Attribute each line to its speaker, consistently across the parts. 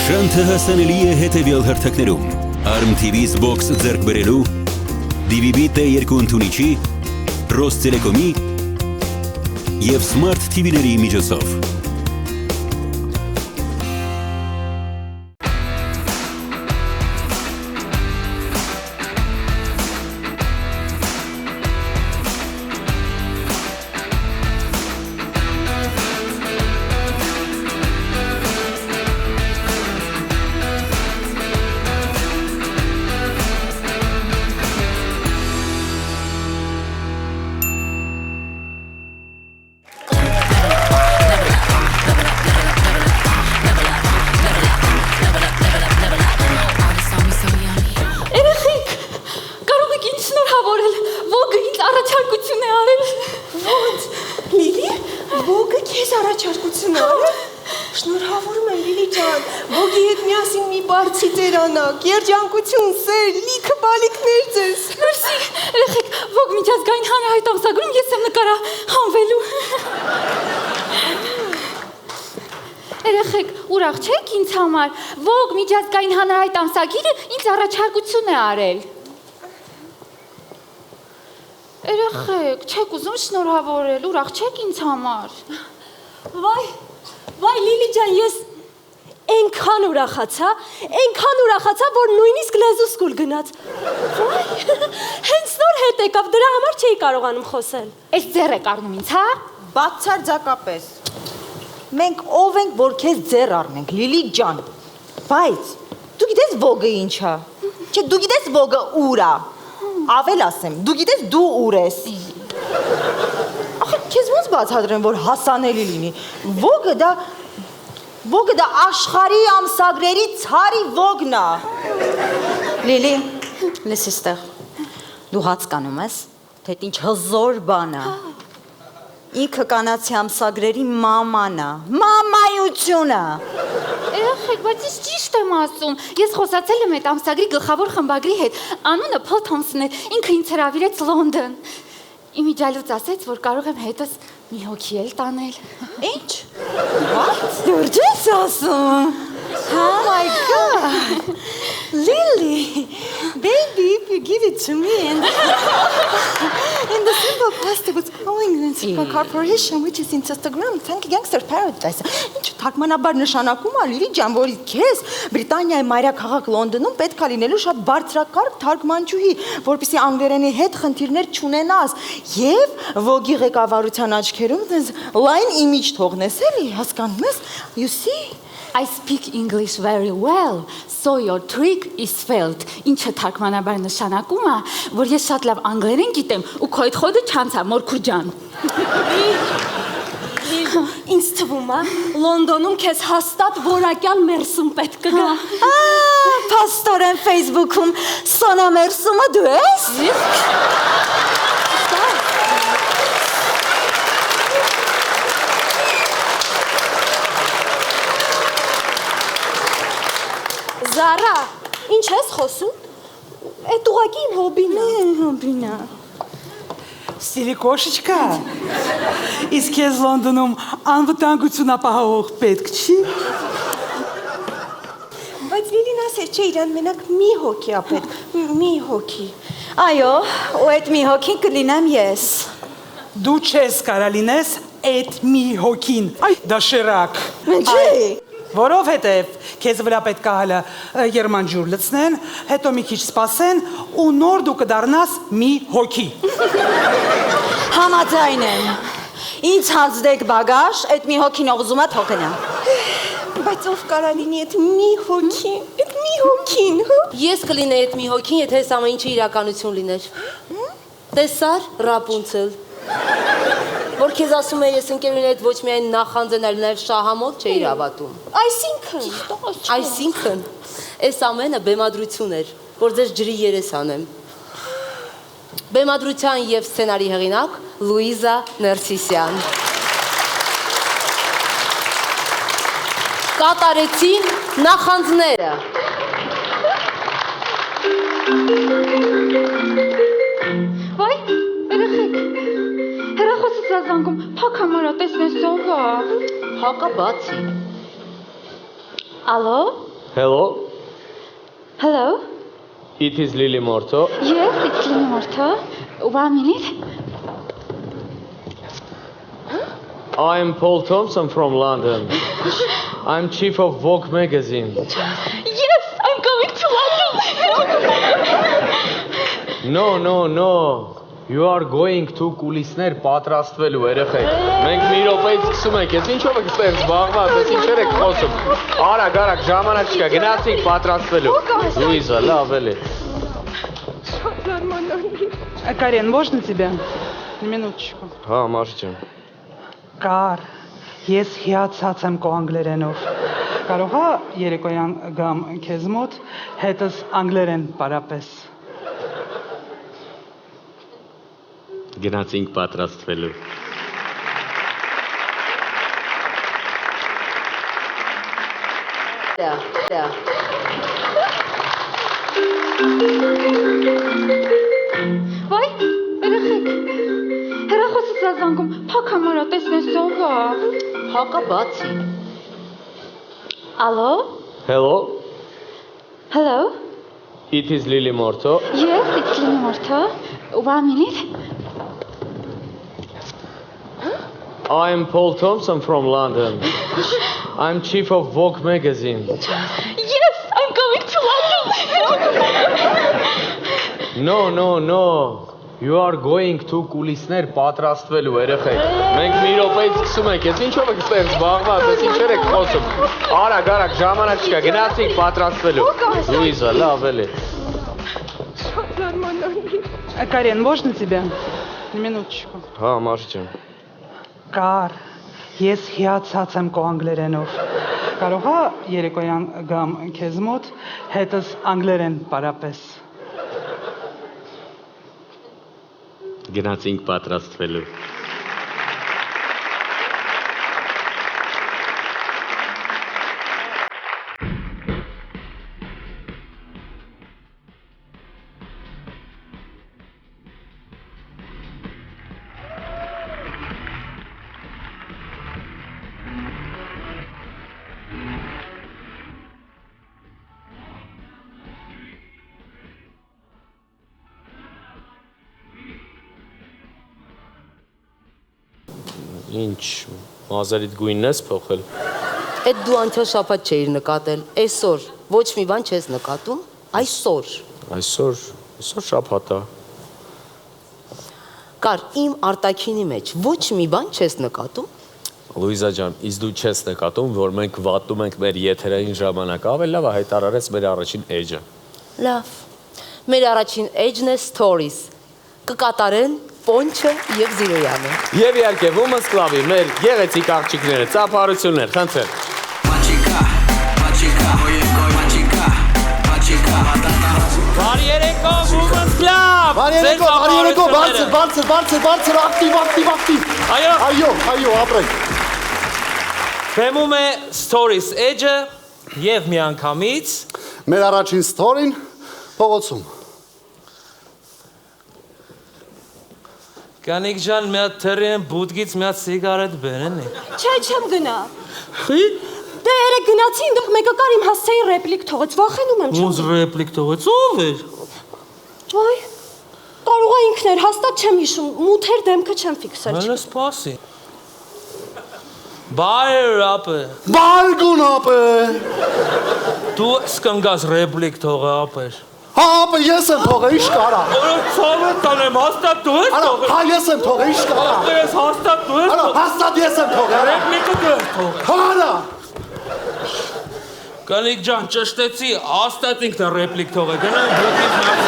Speaker 1: Շանթը հասանելի է հետևյալ հարթակներում. Arm TV-ից Box ձեռք բերելու, DVB T2 ընդունիչի, Ռոստելեկոմի և Smart TV-ների միջոցով։
Speaker 2: Շնորհավորում եմ Լիլի ջան, ոգի հետ միասին մի բարձի ձերանակ, երջանկություն, սեր, լիքը բալիկներ ձեզ։
Speaker 3: Մերսի, երեխեք, ոգ միջազգային հանրահայտ ամսագրում ես եմ նկարա հանվելու։ Երեխեք, ուրախ չեք ինձ համար, ոգ միջազգային հանրահայտ ամսագիրը ինձ առաջարկություն է արել։ Երեխեք, չեք ուզում շնորհավորել, ուրախ չեք ինձ համար։
Speaker 2: Վայ Լիլի ջան, ես այնքան ուրախացա, որ նույնիսկ լեզուս կուլ գնաց։ Վայ, հենց նոր հետ եկավ, դրա համար չէի կարողանում խոսել։
Speaker 3: Էս ձեռ եք առնում ինձ, հա?
Speaker 4: Բացարձակապես։ Մենք ով ենք, որ քեզ ձեռ առնենք, Լիլի ջան։ Բայց դու գիտես ոգը ինչ է։ Չէ, դու գիտես ոգը ուր է։ Ավել ասեմ, դու գիտես դու ուր ես։ Ախր քեզ ոնց բացատրեմ, որ հասանելի լինի։ Ոգը դա աշխարհի ամսագրերի ցարի ոգն է։ Լիլի, լսի ստեղ։ Դու հասկանում ես, թե ինչ հզոր բան է։ Ինքը կանացի ամսագրերի մաման է, մամայությունը։
Speaker 3: Երեխեք, բայց ես ճիշտ եմ ասում, ես խոսացել եմ այդ ամսագրի գլխավոր խմբագրի հետ, անունը Փոլ Թոմսն է, ինքը ինձ հրավիրեց Լոնդոն։ Իմիջալուց ասեց, որ կարող եմ հետս մի հոգի էլ տանել։
Speaker 4: Ինչ? Դուրջ ես ասում։ Oh my God. Lily, baby, if you give it to me and the simple pasta was calling the simple corporation, which is in Instagram, thank gangster paradise. Ինչ թարգմանաբար նշանակում է Լիլի ջան, որ քեզ Բրիտանիայի մայրաքաղաք Լոնդոնում պետք է լինելու շատ բարձրակարգ թարգմանչուհի, որպեսզի անգլերենի հետ խնդիրներ չունենաս եւ ոգի ղեկավարության աչքերում դες լայն իմիջ թողնես էլի, հասկանում ես? You see?
Speaker 3: I speak English very well, so your trick is failed. Ինչը թարգմանաբար նշանակում է, որ ես շատ լավ անգլերեն գիտեմ ու քո այդ խոդը չանցա, մորքուր ջան։
Speaker 2: Ինձ թվում է, Լոնդոնում քեզ հաստատ որակյալ մերսում պետք կգա։
Speaker 4: Փաստորեն Facebook-ում Սոնա մերսումը դու ես։
Speaker 2: Զարա, ինչ ես խոսում։ Այդ ուղղակի իմ հոբին է։
Speaker 5: Սիրի կոշечка, իսկ քեզ Լոնդոնում անվտանգություն ապահովող պետք չի։
Speaker 2: Բայց Լիլին ասեր, չէ, իրան մենակ մի հոգի է պետք, մի հոգի։
Speaker 4: Այո, ու այդ մի հոգին կլինեմ ես։
Speaker 5: Դու չես կարա լինես այդ մի հոգին։ Այ դաշերակ։
Speaker 4: Ինչի՞։
Speaker 5: Որովհետև քեզ վրա պետք է հələ երմանջուր լցնեն, հետո մի քիչ սպասեն ու նոր դու կդառնաս մի հոգի։
Speaker 4: Համաձայն եմ։ Ինձ հանձնեք բագաժ, այդ մի հոգին ուզում է թողնա։
Speaker 2: Բայց ով կարա լինի այդ մի հոգին, հա։
Speaker 6: Ես կլինեի այդ մի հոգին, եթե այս ամեն ինչը իրականություն լիներ։ Տեսար Ռապունցել։ Որ քեզ ասում է, ես ընկերուհին հետ ոչ միայն նախանձ են, այլ նաև շահամոտ չէի հավատում։ Այսինքն, այս ամենը բեմադրություն էր, որ ձեզ ջրի երես անեմ։ Բեմադրության և սցենարի հեղինակ Լուիզա Ներսիսյան։ Կատարեցին նախանձները։
Speaker 3: Վայ, երեխեք, հեռախոսս է զանգում, փակ համարա, տեսնես ով է։
Speaker 6: Փակա բացի։
Speaker 3: Ալո,
Speaker 7: Hello,
Speaker 3: Hello?
Speaker 7: it is Lily Morto.
Speaker 3: Yes, it's Lily Morto. 1 minute.
Speaker 7: I am Paul Thompson from London. I'm chief of Vogue magazine.
Speaker 3: Yes, I'm going to London.
Speaker 7: No. You are going to կուլիսներ պատրաստվելու երեխեք։ Մենք մի րոպեից սկսում ենք, ես ինչով եք ստեղ զբաղված, ես ինչեր եք խոսում։ Արագ, ժամանակ չկա, գնացինք պատրաստվելու։ Լուիզա, լավ էլի։
Speaker 5: Карен, можно тебя? На минуточку.
Speaker 7: Հա, մարդ ջան։
Speaker 5: Կար, ես հիացած եմ քո անգլերենով։ Կարող է երեկոյան գամ քեզ մոտ հետս անգլերեն պարապես։
Speaker 7: Գնացինք պատրաստվելու։
Speaker 6: Դա։
Speaker 3: Վայ, երեխեք։ Հեռախոսից է զանգում, փակ համարա տեսնես ով է։
Speaker 6: Հակա բացի։
Speaker 3: Ալո?
Speaker 7: Hello,
Speaker 3: Hello?
Speaker 7: it is Lily Morto.
Speaker 3: Yes, it's Lily Morto. 1 minute.
Speaker 7: I am Paul Thompson from London. I'm chief of Vogue magazine.
Speaker 3: Yes, I'm going to London.
Speaker 7: No. You are going to կուլիսներ պատրաստվելու երեխեք։ Մենք մի րոպեից սկսում ենք, ես ինչով եք ստեղ զբաղված, ես ինչեր եք խոսում։ Արագ, ժամանակ չկա, գնացինք պատրաստվելու։ Լուիզա, լավ էլի։
Speaker 5: Карен, можно тебя? На минуточку.
Speaker 7: Հա, մարդ ջան։
Speaker 5: Կար, ես հիացած եմ քո անգլերենով։ Կարող է երեկոյան գամ քեզ մոտ հետս անգլերեն պարապես։
Speaker 7: Գնացինք պատրաստվելու։ Ինչ, մազերիդ գույնն ես փոխել։
Speaker 6: Այդ դու անցյալ շաբաթ չէիր նկատել։ Այսօր ոչ մի բան չես նկատում։ Այսօր։
Speaker 7: Այսօր շաբաթ է։
Speaker 6: Կար իմ արտաքինի մեջ ոչ մի բան չես նկատում։
Speaker 7: Լուիզա ջան, իսկ դու չես նկատում, որ մենք վատում ենք մեր եթերային ժամանակ, ավելի լավ է հայտարարես մեր առաջին էջը։
Speaker 6: Լավ։ Մեր առաջին էջն է stories։ Կկատարեն Պոնչը եւ Զիրոյանը։
Speaker 7: Եվ իհարկե Women's Club-ի մեր գեղեցիկ աղջիկները, ծափարություններ, խնդրեմ։
Speaker 8: Բարի երեկո Women's Club։
Speaker 9: Բարի երեկո, բարձր, ակտիվ։ Այո, ապրենք։
Speaker 8: Բեմում է Stories Edge-ը եւ միանգամից
Speaker 9: Մեր առաջին story-ն փողոցում։
Speaker 8: Կանիկ ջան, մի հատ թռին բուդկից մի հատ սիգարետ բերեն։
Speaker 2: Չէ, չեմ գնա։
Speaker 8: Խի՞։
Speaker 2: Դե երեք գնացի, այնտեղ մեկը կար իմ հասցեի ռեպլիկ թողեց, վախենում եմ չեմ։
Speaker 8: Ոնց ռեպլիկ թողեց, ով էր։
Speaker 2: Վայ, կարող է ինքն էր, հաստատ չեմ հիշում, մութեր դեմքը չեմ ֆիքսել։
Speaker 8: Հələ սպասի։ Բայր ապը։
Speaker 9: Բարգուն ապը։
Speaker 8: Դու սկնգաս ռեպլիկ թողը ապեր։
Speaker 9: Հա, ապը ես եմ թողը, ինչ կարա։
Speaker 8: Որը ցավը տանեմ, հաստատ դու ես թողը։
Speaker 9: Հա, ես եմ թողը, ինչ կարա։
Speaker 8: Ես հաստատ դու ես թողը։
Speaker 9: Հաստատ ես եմ թողը։
Speaker 8: Ռեպլիկը դու ես թողը։
Speaker 9: Հարա։
Speaker 8: Կանիկ ջան, ճշտեցի, հաստատ ինքն է ռեպլիկ թողը։ Գնանք բուդկից մի հատ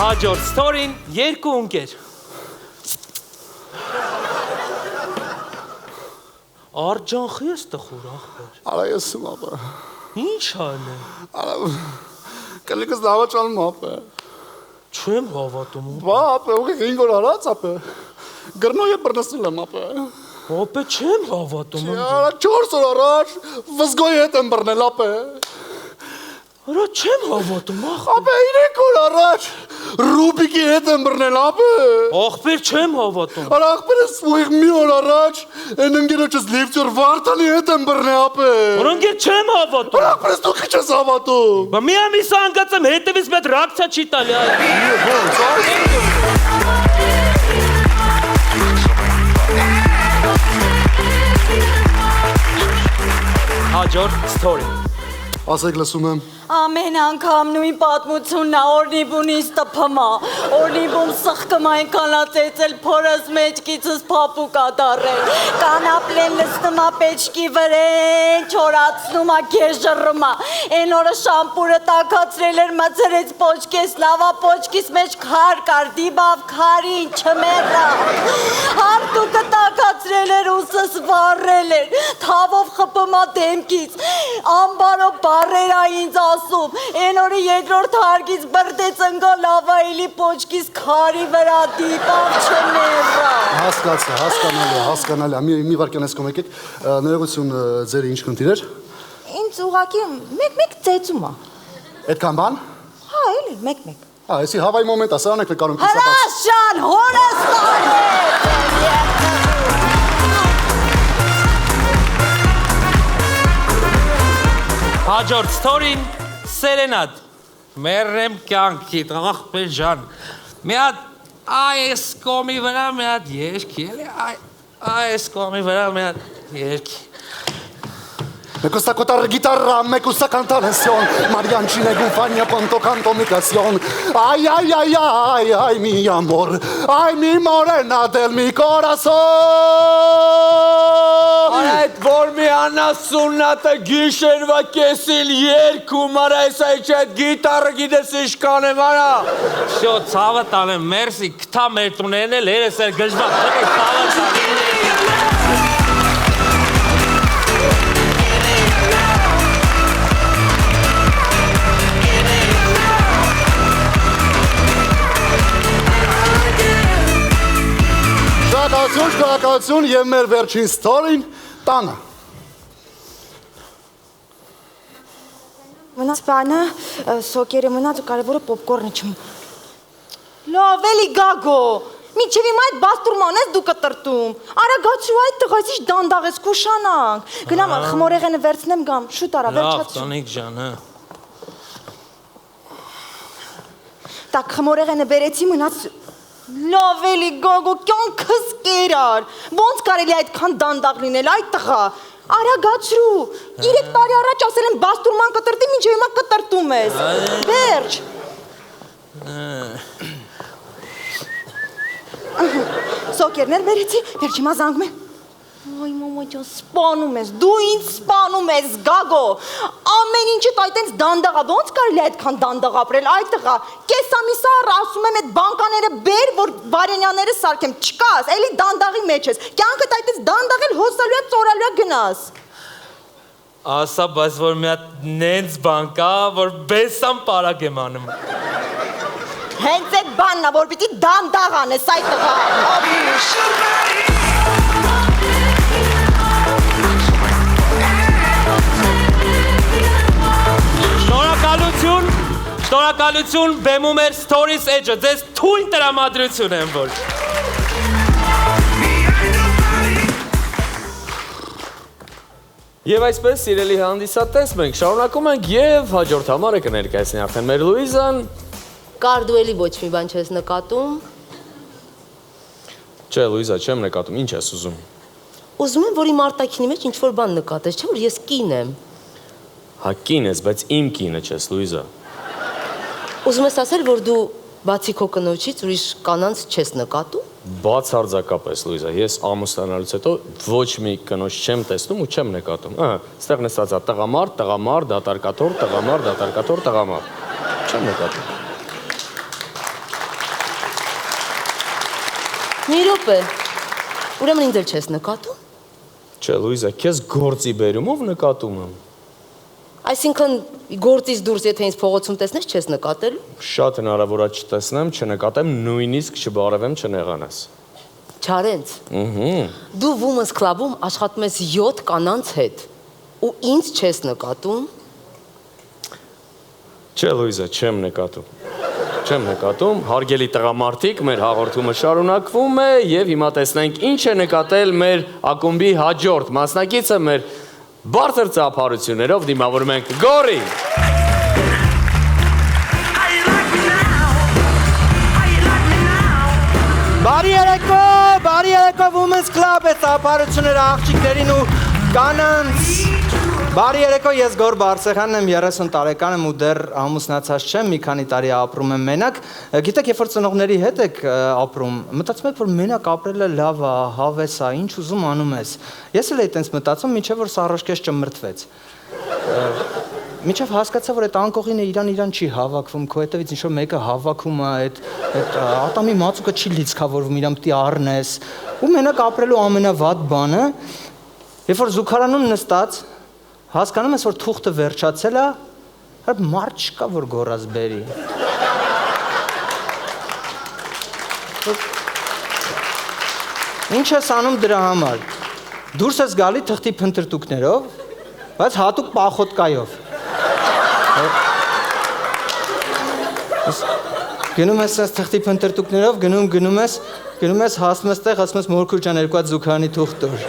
Speaker 8: Հաջորդ ստորին երկու ունկեր։ Արջանխի ես տխուր ախպեր։
Speaker 9: Արա ես եմ ապը։
Speaker 8: Ինչ հալ է։
Speaker 9: Արա կլիկս դավաճանում ապը։
Speaker 8: Չեմ հավատում։
Speaker 9: Բա ապը, ուղի 5 օր արած ապը։ Գրնոյը բռնեցել եմ ապը։
Speaker 8: Ապե չեմ հավատում։
Speaker 9: Արա 4 օր առաջ վզգոյի հետ եմ բռնել ապը։
Speaker 8: Արա չեմ հավատում, ախ։
Speaker 9: Ապե 3 օր առաջ Ռուբիկի հետ եմ բռնել, ապե։
Speaker 8: Ախպեր չեմ հավատում։
Speaker 9: Արա ախպերս ուղիղ մի օր առաջ այն ընկերոջս Լևտյոր Վարդանի հետ եմ բռնել, ապե։
Speaker 8: Որոնք չեմ հավատում։
Speaker 9: Արա ախպերս դու քիչ ես հավատում։
Speaker 8: Բա մի ամիս անգած եմ հետևից մեծ ռակցիա չի տալի այ։ Հաջորդ story։
Speaker 9: Ասեք լսում եմ։
Speaker 4: Ամեն անգամ նույն պատմությունն է, օրնիբունից տփմա, օրնիբուն սխկում այնքան ածեցել փորս մեջքիցս փապուկ ադարել, կանապլեն լսնում է պեչկի վրեն, չորացնում է գեժռում է, են օրը շամպուրը տակացրել էր մծրեց պոչկես, լավա պոչկիս մեջ քար կար, դիբավ քարին, չմերա, հարդուկը տակացրել էր ուսս վառել էր, թավով խպում է դեմքից, ամբարով բարեր է ինձ ասում, են օրը երկրորդ հարգից բրդեց ընգա լավայիլի պոչկիս քարի վրա դիպավ չմերա։
Speaker 9: Հասկացա, հասկանալի, մի վարքյան ես կոմեկեք, ներողություն ձեր ինչ խնդիր էր։
Speaker 4: Ինձ ուղղակի մեկ ծեծում է։
Speaker 9: Այդքան բան։
Speaker 4: Հա, էլի, մեկ։
Speaker 9: Այսի հավայի մոմենտ է, սրանք նկարում
Speaker 4: Հրաշան, հորաստան է։
Speaker 8: Հաջորդ story-ն Սերենադ։ Մերրեմ կյանքիդ, ախպեր ջան։ Մի հատ այս կոմի վրա մի հատ երգի, էլի այս կոմի վրա մի հատ երգի։
Speaker 9: Me gusta tocar guitarra, me gusta cantar canción, mariachi, gunfania, cuando canto mi canción. Ay, ay, ay, ay, ay, mi amor, ay, mi morena del mi corazón.
Speaker 7: Այդ որ մի անասուննատը գիշերվա կեսիլ երկում արա ես այդ այդ գիտարը գիտես իշկան եմ արա
Speaker 8: Շո ցավը տանեմ, մերսի, կտա մեր տուներն էլ երես էր գժվակ, ցավը տանեմ
Speaker 9: Շնորհակալություն եւ մեր վերջին ստորին տանը։
Speaker 4: Մնաց բանը, սոկերը մնաց ու կարևորը պոպկորնը չմ։ Լավ էլի գագո, մինչև իմ այդ բաստուրման ես դու կտրտում։ Արագացրու այդ տղայից ինչ դանդաղ ես կուշանանք։ Գնամ խմորեղենը վերցնեմ գամ, շուտ արա,
Speaker 8: Լավ,
Speaker 4: վերջացրու։
Speaker 8: տանիք ջան, հա։
Speaker 4: Տակ խմորեղենը բերեցի մնաց լավ էլի գագո, կյանքս կերար։ Ոնց կարելի այդքան դանդաղ լինել այդ տղա։ Արագացրու։ 3 տարի առաջ ասել եմ բաստուրման կտրտի, մինչև հիմա կտրտում ես։ Վերջ։ Սոկերներ բերեցի, վերջ հիմա զանգում եմ։ Ոյ մամա ջան, սպանում ես, դու ինձ սպանում ես, գագո։ Ամեն ինչը այտենց դանդաղ է, ոնց կարելի է այդքան դանդաղ ապրել, այդ տղա։ Կես ամիս առ ասում եմ այդ բանկաները բեր, որ վարենյաները սարքեմ, չկաս, էլի դանդաղի մեջ ես։ Կյանքդ այտենց դանդաղ էլ հոսալու է, ծորալու է գնաս։
Speaker 8: Ասա, բայց որ մի հատ նենց բան կա, որ բեսամ պարակ եմ անում։
Speaker 4: Հենց այդ բանն է, որ պիտի դանդաղ անես այդ տղա։ Աբիշ։
Speaker 8: Շնորհակալություն բեմում էր Stories Edge-ը, ձեզ թույն տրամադրություն եմ որ։
Speaker 7: Եվ այսպես սիրելի հանդիսատես մենք շարունակում ենք եւ հաջորդ համարը կներկայացնի արդեն մեր Լուիզան։
Speaker 6: Կար դու էլի ոչ մի բան չես նկատում։
Speaker 7: Չէ, Լուիզա, չեմ նկատում, ինչ ես ուզում։
Speaker 6: Ուզում եմ, որ իմ արտաքինի մեջ ինչ-որ բան նկատես, չէ՞ որ ես կին եմ։
Speaker 7: Հա կին ես, բայց իմ կինը չես, Լուիզա։
Speaker 6: Ուզում ես ասել, որ դու բացի քո կնոջից ուրիշ կանանց չես նկատում։
Speaker 7: Բացարձակապես, Լուիզա, ես ամուսնանալուց հետո ոչ մի կնոջ չեմ տեսնում ու չեմ նկատում։ Ահա, ստեղ նստած է տղամարդ, դատարկաթոր, տղամարդ, դատարկաթոր, տղամարդ։ Չեմ նկատում։
Speaker 6: Մի րոպե։ Ուրեմն ինձ էլ չես նկատում։
Speaker 7: Չէ, Լուիզա, քեզ գործի բերումով նկատում եմ։
Speaker 6: Այսինքն գործից դուրս եթե ինձ փողոցում տեսնես չես նկատելու։
Speaker 7: Շատ հնարավոր է չտեսնեմ, չնկատեմ, նույնիսկ չբարևեմ, չնեղանաս։
Speaker 6: Չարենց։ Դու Women's Club-ում աշխատում ես 7 կանանց հետ ու ինձ չես նկատում։
Speaker 7: Չէ, Լուիզա, չեմ նկատում։ Չեմ նկատում, հարգելի տղամարդիկ, մեր հաղորդումը շարունակվում է եւ հիմա տեսնենք ինչ է նկատել մեր ակումբի հաջորդ մասնակիցը մեր բարձր ծափարություններով դիմավորում ենք Գորին։
Speaker 10: Բարի երեկո Women's Club է ծափարությունները աղջիկներին ու կանանց։ Բարի երեկո, ես Գոր Բարսեղյանն եմ, 30 տարեկան եմ ու դեռ ամուսնացած չեմ, մի քանի տարի ապրում եմ մենակ։ Գիտեք, երբ որ ծնողների հետ եք ապրում, մտածում եք, որ մենակ ապրելը լավ է, հավես է, ինչ ուզում անում ես։ Ես էլ էի տենց մտածում, մինչև որ սառոշկես ճմրթվեց։ Մինչև հասկացա, որ այդ անկողինը իրան չի հավաքվում, քո հետևից ինչ-որ մեկը հավաքում է, այդ ատամի մածուկը չի լիցքավորվում, իրան պիտի առնես։ Ու մենակ ապրելու ամենավատ բանը, երբ որ զուգարանում նստած հասկանում ես, որ թուղթը վերջացել է, հəb մարդ չկա, որ գոռաց բերի։ Ինչ ես անում դրա համար։ Դուրս ես գալի թղթի փնտրտուքներով, բայց հատուկ պախոտկայով։ Գնում ես թղթի փնտրտուքներով, գնում ես, հասնում ես տեղ, ասում ես Մորքուր ջան, 2 հատ զուգարանի թուղթ տուր։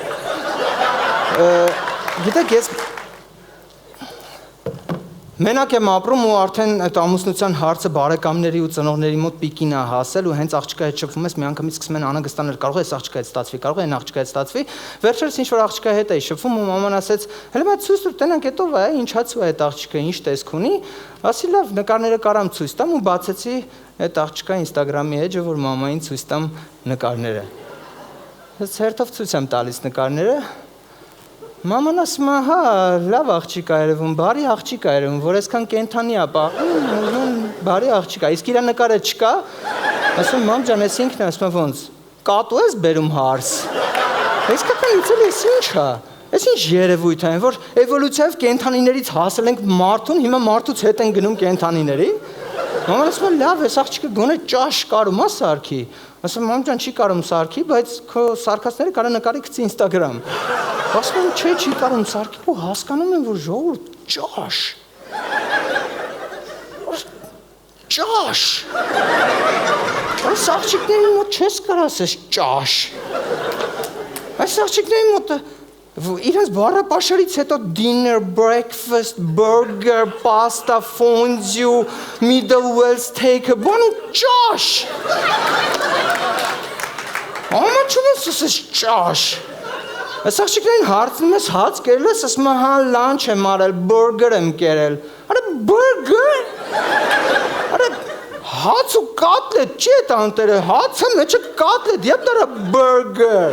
Speaker 10: Գիտեք, ես մենակ եմ ապրում ու արդեն այդ ամուսնության հարցը բարեկամների ու ծնողների մոտ պիկին է հասել ու հենց աղջկա հետ շփվում ես, միանգամից սկսում են անհանգստանալ, կարող է այս աղջկա հետ ստացվի, կարող է այն աղջկա հետ ստացվի։ Վերջերս ինչ-որ աղջկա հետ էի շփվում ու մաման ասեց, հələ մա ցույց տուր, տենանք հետո վայ, ինչացու է այդ աղջիկը, ինչ տեսք ունի։ Ասի լավ, նկարները կարամ ցույց տամ ու բացեցի այդ աղջկա Instagram-ի էջը, որ մամային ցույց տամ նկարները։ Ես հերթով ցույց եմ տալիս նկարները։ Մաման ասում է, հա, լավ աղջիկ է երևում, բարի աղջիկ է երևում, որ այսքան կենթանի է պահում, բարի աղջիկ է, իսկ իր նկարը չկա, ասում մամ ջան, ես ինքն է, ասում է ոնց, կատու ես բերում հարս, իսկական իցել ես ինչ է, ես ինչ երևույթ է, որ էվոլյուցիայով կենթանիներից հասել ենք մարդուն, հիմա մարդուց հետ են գնում կենթանիների, մաման ասում է, լավ, ես աղջիկը գոնե ճաշ կարում է սարքի, ասում մամ ջան, չի կարում սարքի, բայց քո սարքածները կարա նկարի գցի Instagram։ Ասում եմ, չէ, չի կարում սարքի, ու հասկանում եմ, որ ժողովուրդ ճաշ։ Այս աղջիկների մոտ չես կարող ասես ճաշ։ Այս աղջիկների մոտ իրենց բառապաշարից հետո dinner, breakfast, burger, pasta, fondue, middle well steak, բան ու ճաշ։ Ամաչում ես ասես ճաշ։ Այս աղջիկներին հարցնում ես հաց կերել ես, ասում է հա լանչ եմ արել, բուրգեր եմ կերել։ Արա բուրգեր։ Արա հաց ու կատլետ չի է տանտերը, հացը մեջը կատլետ, եվ դարա բուրգեր։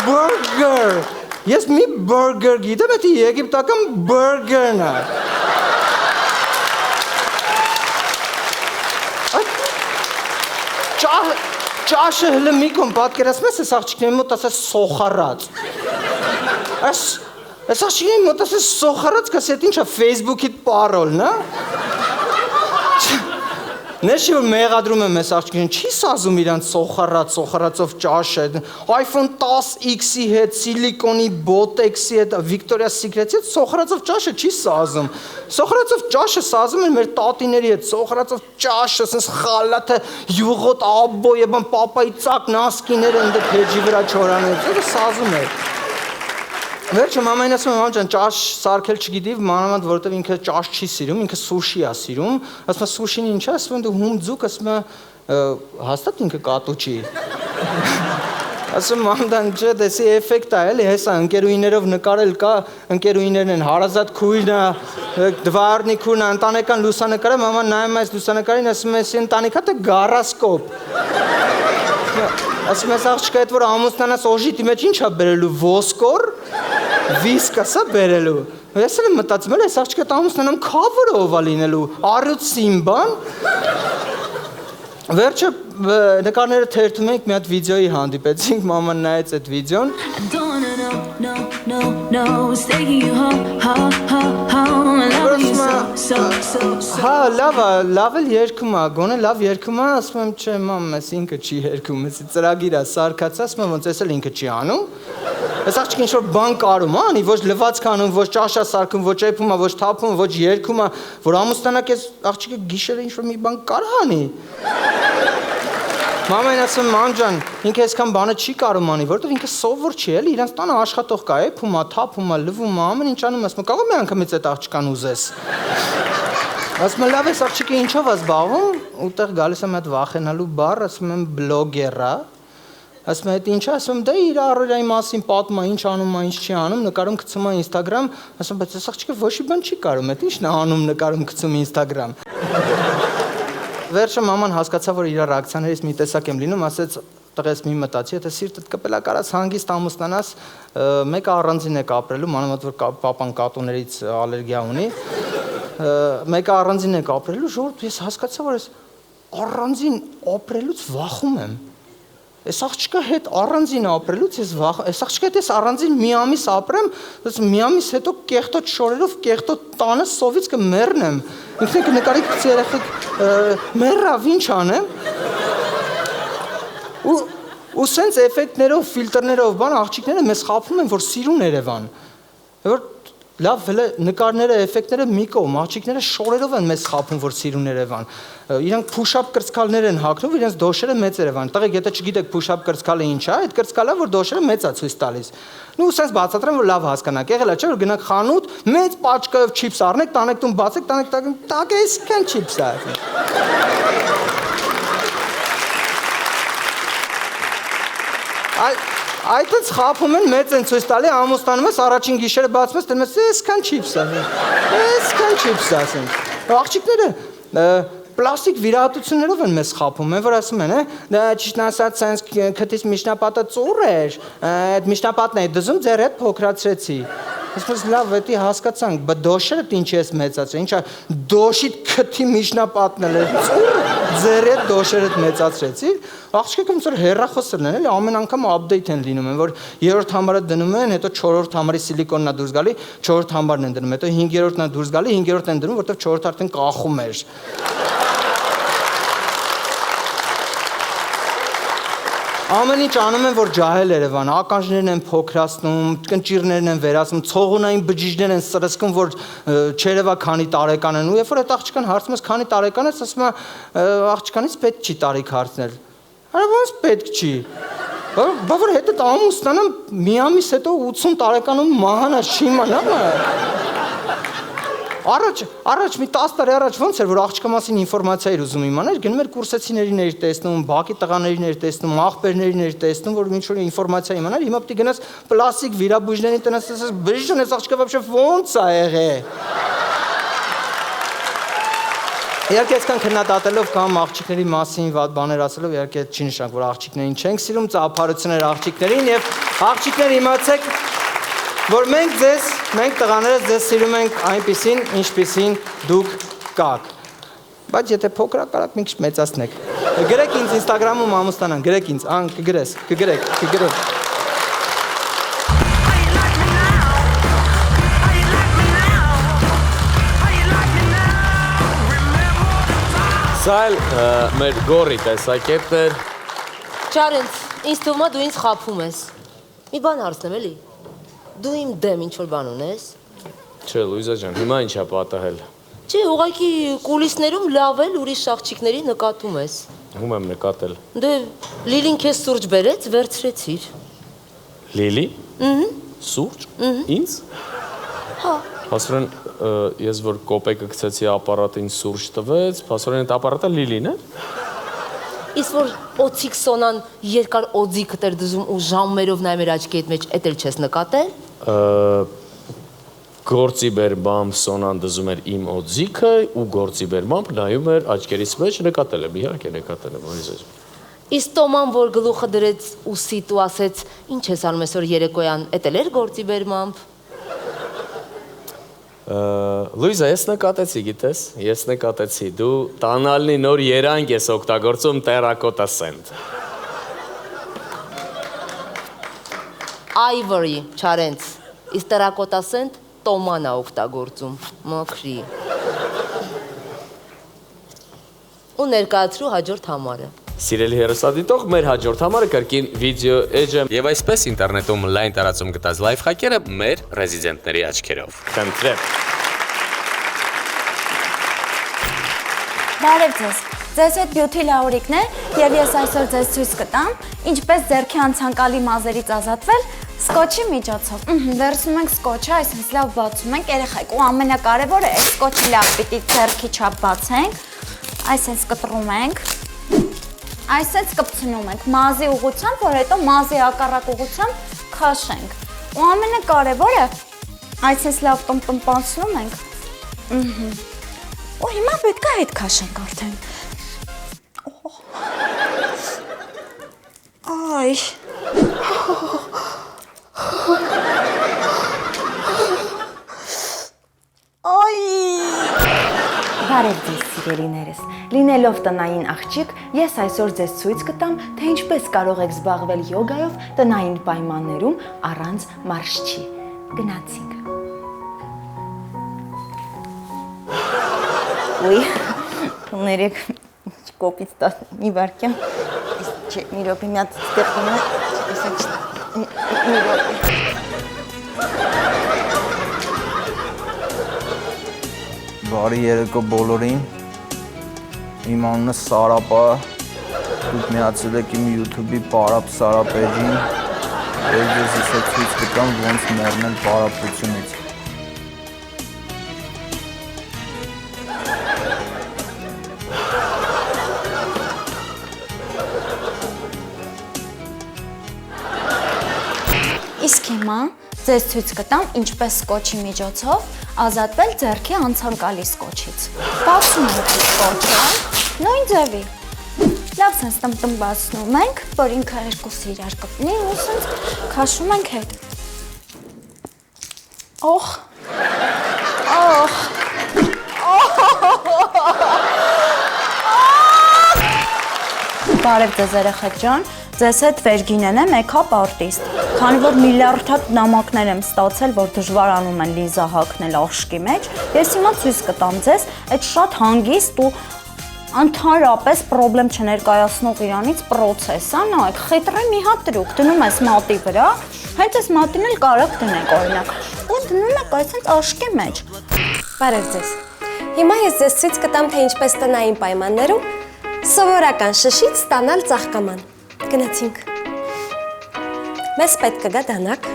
Speaker 10: Բուրգեր։ Ես մի բուրգեր գիտեմ, էդի եգիպտական բուրգերն է։ Ճաշը հլը մի կոմ պատկերացնում ես այս աղջիկների մոտ ասես սոխարած։ Այս աղջիկների մոտ ասես սոխարած, կաս էդ ինչ է Facebook-իդ պարոլն, հա։ Ներշի որ մեղադրում եմ այս աղջիկներին, չի սազում իրանց սոխարածով ճաշը, iPhone 10X-ի հետ, սիլիկոնի բոտեքսի հետ, Victoria's Secret-ի հետ, սոխարածով ճաշը չի սազում։ Սոխարածով ճաշը սազում են մեր տատիների հետ, սոխարածով ճաշը, ասես խալաթը, յուղոտ աբո եբան պապայի ծակ նասկիներ են դե փեջի վրա չորանել, դա սազում է։ Վերջը մամային ասում եմ, մամ ջան, ճաշ սարքել չգիտի, մանավանդ որովհետև ինքը ճաշ չի սիրում, ինքը սուշի է սիրում, ասում է սուշին ինչ է, ասում եմ դու հում ձուկ, ասում է հաստատ ինքը կատու չի։ Ասում մամ ջան, չէ, դեսի էֆեկտ է, էլի, հեսա ընկերուհիներով նկարել կա, ընկերուհիներն են, հարազատ քույրն է, դվարնի քույրն է, ընտանեկան լուսանկարը, մաման նայում է այս լուսանկարին, ասում է, «Էսի ընտանիքա թե գարասկոպ»։ Ասում ես աղջիկա հետ որ ամուսնանաս օժիտի մեջ ինչ է բերելու, ոսկոր, վիսկասա բերելու։ Ես էլ եմ մտածում էլ, այս աղջիկա հետ ամուսնանամ քավորը ով է լինելու, առյուծ սիմբան։ Վերջը նկարները թերթում ենք, մի հատ վիդեոյի հանդիպեցինք, մաման նայեց այդ վիդեոն։ Հա, լավ էլ երգում է, գոնե լավ երգում է, ասում եմ, չէ, մամ, ես ինքը չի երգում, ես ծրագիր է սարքած, ասում եմ, ոնց ես էլ ինքը չի անում։ Այս աղջիկը ինչ-որ բան կարում, անի, ոչ լվացք անում, ոչ ճաշա սարքում, ոչ էփում, ոչ թափում, ոչ երգում, որ ամուսնանակ այս աղջիկը գիշերը ինչ-որ մի բան կարա անի։ Մամեն ասում, ման ջան, ինքը այսքան բանը չի կարում անի, որովհետև ինքը սովոր չի, էլի, իրանց տանը աշխատող կա, էփում, թափում, լվում, ամեն ինչ անում, ասում, կարող եմ անգամից այդ աղջկան ուզես։ Ասում եմ, լավ ես աղջիկը ինչով ես զբաղվում, ուտեղ գալիս եմ այդ վախենալու բառ, ասում եմ բլոգերա, ասում եմ, այդ ինչա, ասում եմ, դե իր առօրյայի մասին պատմում է, ինչ անում է, ինչ չի անում, նկարում գցում է Instagram, ասում եմ, բայց այս աղջիկը ոչ մի բան չի կարում, այդ ի՞նչն է անում, նկարում գցում Instagram։ Վերջը մաման հասկացավ, որ իր ռեակցիաներից մի տեսակ եմ լինում, ասեց, տղես մի մտածի, եթե սիրտդ կպելա կարաս հանգիստ ամուսնանաս, մեկը առանձին է կապրելու, մանավանդ որ պապան կատուներից ալերգիա ունի, մեկը առանձին է կապրելու, ժողովուրդ ես հասկացա, որ ես առանձին ապրելուց վախում եմ։ Այս աղջիկա հետ առանձին ապրելուց ես վախում, այս աղջիկա հետ ես առանձին մի ամիս ապրեմ, մի ամիս հետո կեղտոտ շորերով, կեղտոտ տանը սովից կմեռնեմ։ Ինքն կնկարի գցի երեխեք մեռավ, ինչ անեմ։ Ու սենց էֆեկտներով, ֆիլտրներով, բան աղջիկները մեզ խաբում են, որ սիրուն Երևան։ Որ լավ նկարները, էֆեկտները մի կողմ, աղջիկները շորերով են մեզ խաբում, որ սիրուն Երևան։ Իրանք push-up կրծքալներ են հագնում, իրենց դոշերը մեծ Երևան։ Տղեկ, եթե չգիտեք push-up կրծքալը ինչ է, այդ կրծքալը որ դոշերը մեծ է ցույց տալիս։ Նու սենց բացատրեմ, որ լավ հասկանաք։ Եղել է չէ, որ գնաք խանութ, մեծ պաճկով չիփս առնեք, տանեք տուն բացեք, տակ այսքան չիփս է։ Այդտենց խափում են, մեծ են ցույց տալի, ամուսնանում ես, առաջին գիշերը բացում ես, դնում ես, այսքան չիփս է։ Այսքան չիփս է, ասենք։ Աղջիկները պլաստիկ վիրահատություններով են մեզ խափում, են որ ասում են, դա ճիշտն ասած, սենց քթից միջնապատը ծուռ էր, այդ միջնապատն էի դզում, ձեր հետ փոքրացրեցի։ Այսպես լավ, էդի հասկացանք, բա դոշերդ ինչի ես մեծացրել, ինչա դոշիդ քթի միջնապատն էլ էր ծուռ, ձեր հետ դոշերդ մեծացրեցի։ Աղջիկը ոնց որ հեռախոսներն են, էլի ամեն անգամ update են լինում են, որ 3-րդ համարը դնում են, հետո 4-րդ համարի սիլիկոնն է դուրս գալի, 4-րդ համարն են դնում, հետո 5-րդն է դուրս գալի, 5-րդն են դնում, որտեղ 4-րդը արդեն կախում էր։ Ամեն ինչ անում են, որ ջահել Երևան, ականջներն են փոքրացնում, կնճիռներն են վերացնում, ցողունային բջիջներ են սրսկում, որ չերևա քանի տարեկան են, ու երբ որ այդ աղջկան հարցում ես քանի տարեկան ես, ասում է աղջկանից պետք չի տարիք հարցնել։ Արա ոնց պետք չի։ Բա որ հետո ամուսնանամ մի ամիս հետո 80 տարեկանում մահանաս չի իմանամ։ Առաջ մի 10 տարի առաջ ոնց էր որ աղջկա մասին ինֆորմացիա էր ուզում իմանալ, գնում էր կուրսեցիներին էր տեսնում, բակի տղաներին էր տեսնում, աղբերներին էր տեսնում, որ ինչ որ ինֆորմացիա իմանալ, հիմա պետք է գնաս պլաստիկ վիրաբույժներին տնես, ասես բժիշկ ես աղջկա вообще ոնց է եղել։ Իհարկե այսքան քննադատելով կամ աղջիկների մասին վատ բաներ ասելով, իհարկե չի նշանակում, որ աղջիկներին չենք սիրում, ծափարություններ աղջիկներին եւ աղջիկներ իմացեք, որ մենք տղաներս ձեզ սիրում ենք այնպիսին, ինչպիսին դուք կաք։ Բայց եթե փոքրակ կարաք մի քիչ մեծացնեք։ Գրեք ինձ Instagram-ում ամուսնանան, գրեք ինձ, կգրես, կգրեք։
Speaker 7: Սա էլ մեր գորի տեսակետն էր։
Speaker 6: Չարենց, ինձ թվում է դու ինձ խափում ես։ Մի բան հարցնեմ էլի։ Դու իմ դեմ ինչ-որ բան ունես։
Speaker 7: Չէ, Լուիզա ջան, հիմա ինչա պատահել։
Speaker 6: Չէ, ուղղակի կուլիսներում լավ էլ ուրիշ աղջիկների նկատում ես։
Speaker 7: Ում եմ նկատել։
Speaker 6: Դե Լիլին քեզ սուրճ բերեց, վերցրեցիր։
Speaker 7: Լիլի։ Սուրճ։ Ինձ։
Speaker 6: Հա։
Speaker 7: Փաստորեն ես որ կոպեկը գցեցի ապարատին սուրճ տվեց, փաստորեն այդ ապարատը Լիլին է։
Speaker 6: Իսկ որ օձիկ սոնան երկար օձիքդ էր դզում ու ժամերով նայում էր աչքի հետ մեջ, էդ էլ չես նկատել։
Speaker 7: Գործի բերմամբ սոնան դզում էր իմ օձիքը ու գործի բերմամբ նայում էր աչքերիս մեջ, նկատել եմ, իհարկե նկատել եմ, Լուիզա ջան։
Speaker 6: Իսկ Տոման որ գլուխը դրեց ուսիդ ու ասեց, ինչ ես անում այսօր երեկոյան, էդ էլ էր գործի բերմամբ։
Speaker 7: Լուիզա, ես նկատեցի, գիտես, ես նկատեցի, դու տանալնի նոր երանք ես օգտագործում տերակոտա սենտ։
Speaker 6: Ivory, Չարենց, իսկ տերակոտա սենտ Տոման է օգտագործում, մոքրի։ Ու ներկայացրու հաջորդ համարը։
Speaker 7: Սիրելի հեռուստադիտող, մեր հաջորդ համարը կրկին վիդեո էջը եւ այսպես ինտերնետում լայն տարածում գտած լայվ խաղերը մեր ռեզիդենտների աչքերով։ Խնդրեմ։
Speaker 11: Բարև ձեզ։ Ձեզ հետ Beauty Lauric-ն է եւ ես այսօր ձեզ ցույց կտամ ինչպես ձեռքի անցանկալի մազերից ազատվել սկոչի միջոցով։ Վերցնում ենք սկոչը, այսպես լավ բացում ենք երեխեք ու ամենակարևորը է սկոչը լավ պիտի ձեռքի չափ բացենք, այսպես կտրում ենք, այսպես կպցնում ենք մազի ուղղությամբ, որ հետո մազի հակառակ ուղղությամբ քաշենք։ Ու ամենակարևորը այսպես լավ տմպանցնում ենք։ Ու հիմա պետք է հետ քաշենք արդեն։ Այ։ Այ։
Speaker 12: Բարև ձեզ սիրելիներս, լինելով տնային աղջիկ, ես այսօր ձեզ ցույց կտամ, թե ինչպես կարող եք զբաղվել յոգայով տնային պայմաններում առանց մարշչի։ Գնացինք։ Ուй, ներեք, կոպիտ տա, մի վարկյամ, չէ, մի րոպե, մի հատ ստեղում է, մի րոպե։
Speaker 10: Բարի երեկո բոլորին, իմ անունը Սարապ է, դուք միացել եք իմ YouTube-ի Պարապ Սարապ էջին, և ես իսե ցույց կտամ ոնց մեռնել պարապությունից։
Speaker 11: Իսկ հիմա ձեզ ցույց կտամ ինչպես սկոչի միջոցով ազատվել ձեռքի անցանկալի սկոչից։ Բացում ենք սկոչը, նույն ձևի։ Լավ սենց տմբացնում ենք, որ ինքը երկուսը իրար կպնի ու սենց քաշում ենք հետ։ Օխ։ Օխ։ Բարև ձեզ երեխեք ջան, ձեզ հետ Վերգինեն է, մեքափ արտիստ։ Քանի որ միլիարդ հատ նամակներ եմ ստացել, որ դժվարանում են լիզա հագնել աշկի մեջ, ես հիմա ցույց կտամ ձեզ այդ շատ հանգիստ ու ընդհանրապես պրոբլեմ չներկայացնող իրանից պրոցես, նայեք, խետրի մի հատ տրուկ, դնում ես մատի վրա, հենց այս մատին էլ կարող դնեք օրինակ, ու դնում եք այսպես աշկի մեջ։
Speaker 13: Բարև ձեզ։ Հիմա ես ձեզ ցույց կտամ, թե ինչպես տնային պայմաններում սովորական շշից ստանալ ծաղկաման։ Գնացինք։ Մեզ պետք կգա դանակ։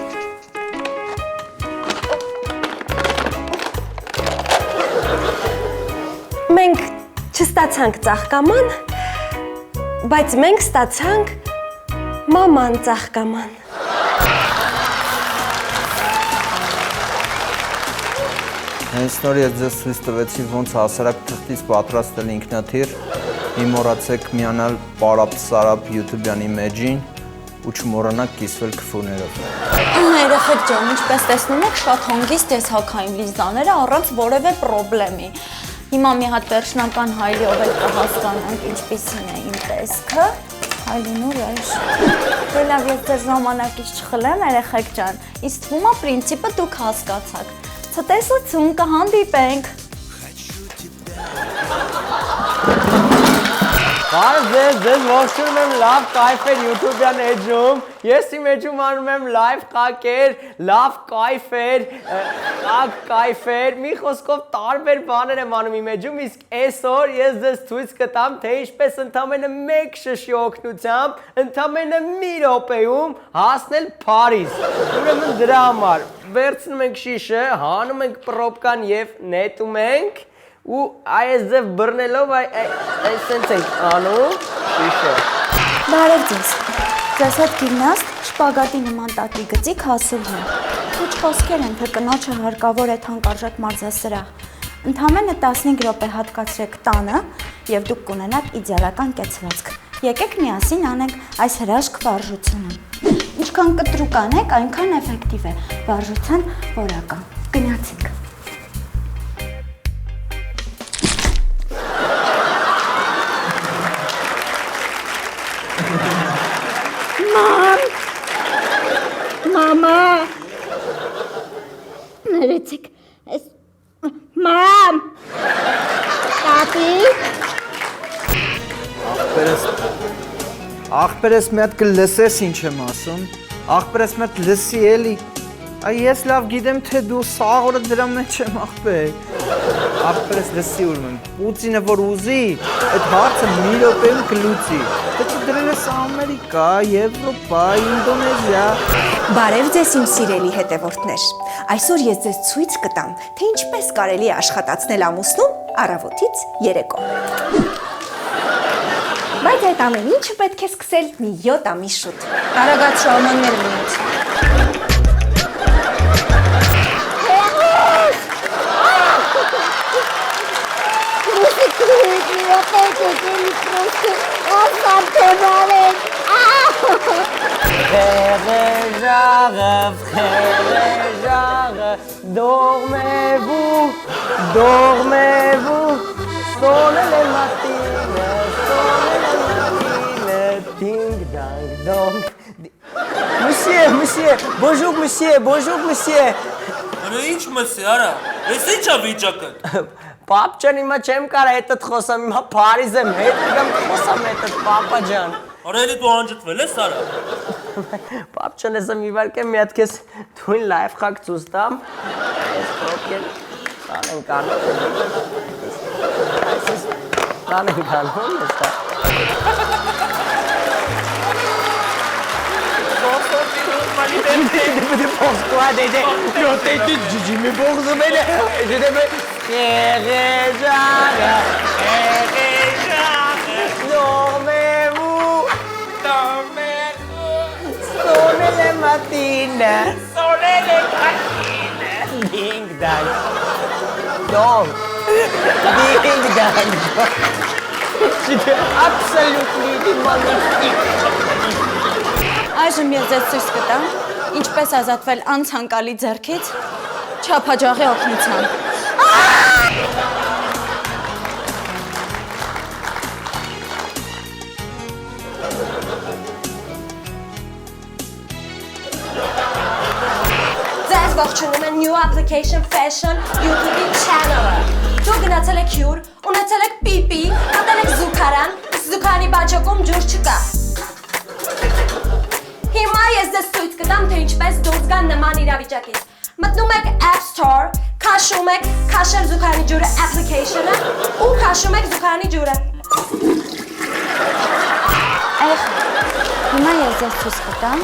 Speaker 13: Մենք չստացանք ծաղկաման, բայց մենք ստացանք մաման ծաղկաման։
Speaker 10: Հենց նոր ես ձեզ ցույց տվեցի ոնց հասարակ թղթից պատրաստել ինքնաթիռ, մի մոռացեք միանալ Պարապ Սարապ YouTube-յանի մեջին ու չմոռանաք կիսվել քֆուրներով։
Speaker 11: Երեխեք ջան, ինչպես տեսնում եք, շատ հանգիստ ես հագայում լիզաները առանց որևէ պրոբլեմի։ Հիմա մի հատ վերջնական հայլիով էլ կհասկանանք ինչպիսին է իմ տեսքը։ Հայլին ուր է։ Դե լավ, ես ձեր ժամանակից չխլեմ, երեխեք ջան, իսկ թվում է պրինցիպը դուք հասկացաք։ Ցտեսություն, կհանդիպենք։
Speaker 14: Բարև ձեզ ողջունում եմ լավ կայֆեր YouTube-յան էջում, ես իմ էջում անում եմ լայվ խաղեր, լավ կայֆեր, ակ կայֆեր, մի խոսքով տարբեր բաներ եմ անում իմ էջում, իսկ այսօր ես ձեզ ցույց կտամ, թե ինչպես ընդամենը մեկ շշի օգնությամբ, ընդամենը մի րոպեում հասնել Փարիզ։ Ուրեմն դրա համար վերցնում ենք շիշը, հանում ենք պրոբկան եւ նետում ենք ու այս ձև բռնելով այսենց ենք անում շիշը։
Speaker 11: Բարև ձեզ։ Ձեզ հետ գիմնաստ շպագատի նման տատի գծիկ հասուլհ եմ։ Քիչ խոսքեր են, թե կնոջը հարկավոր է թանկարժեք մարզասրահ։ Ընդամենը 15 րոպե հատկացրեք տանը եւ դուք կունենաք իդեալական կեցվածք։ Եկեք միասին անենք այս հրաշք վարժությունը։ Ինչքան կտրուկ անեք, այնքան էֆեկտիվ է վարժության որակը։ Գնացինք։
Speaker 3: Մամա։ Ներեցեք, մամ։ Տատի։
Speaker 10: Ախպերս Ախպերս մի հատ կլսես ինչ եմ ասում։ Ախպերս մի հատ լսի էլի։ Այ ես լավ գիտեմ թե դու սաղ օրը դրա մեջ եմ ախպեր։ Ախպերս լսի ուրեմն։ Պուտինը որ ուզի, այդ հարցը մի րոպեում կլուծի։ Դա չդրել ես Ամերիկա, Եվրոպա, Ինդոնեզիա։
Speaker 15: Բարև ձեզ իմ սիրելի հետևորդներ։ Այսօր ես ձեզ ցույց կտամ, թե ինչպես կարելի է աշխատացնել ամուսնուն առավոտից երեկո։ Բայց այդ ամեն ինչը պետք է սկսել մի 7 ամիս շուտ։
Speaker 11: Արագած շարմաններ մնաց։
Speaker 14: Dormez-vous, dormez-vous, sonnez les matines, ding dang dong. Monsieur, bonjour monsieur.
Speaker 8: Արա ինչ մսի, արա, ես ինչ ա վիճակը։
Speaker 14: Պապ ջան, հիմա չեմ կարա հետդ խոսամ, հիմա Փարիզ եմ, հետ գամ խոսամ հետդ, պապա ջան։
Speaker 8: Արա էլի դու անջտվել ես, արա։
Speaker 14: Պապ ջան, ես եմ իվարկեմ մի հատ քեզ թույն լայվ խակ ցույց տամ։ Այս պրոբլեմ կանենք անում։ Կանենք անում, էստա։ Pourquoi Dédé? Je me bourse, mais je devais... Dormez-vous, sonnez les matines, ding dang, dong, ding dang, c'était absolutely magnifique.
Speaker 11: Այժմ ես ձեզ ցույց կտամ, ինչպես ազատվել անցանկալի ձեռքից չափաջաղի օգնությամբ։
Speaker 15: Ձեզ ողջունում են New Application Fashion YouTube channel-ը։ Դուք գնացել եք հյուր, ունեցել եք պիպի, կատել եք զուգարան, զուգարանի բաժակում ջուր չկա։ Հիմա ես ձեզ ցույց կտամ, թե ինչպես դուրս գան նման իրավիճակից։ Մտնում եք App Store, քաշում եք քաշել զուգարանի ջուրը application-ը ու քաշում եք զուգարանի ջուրը։
Speaker 11: Հիմա ես ձեզ ցույց կտամ,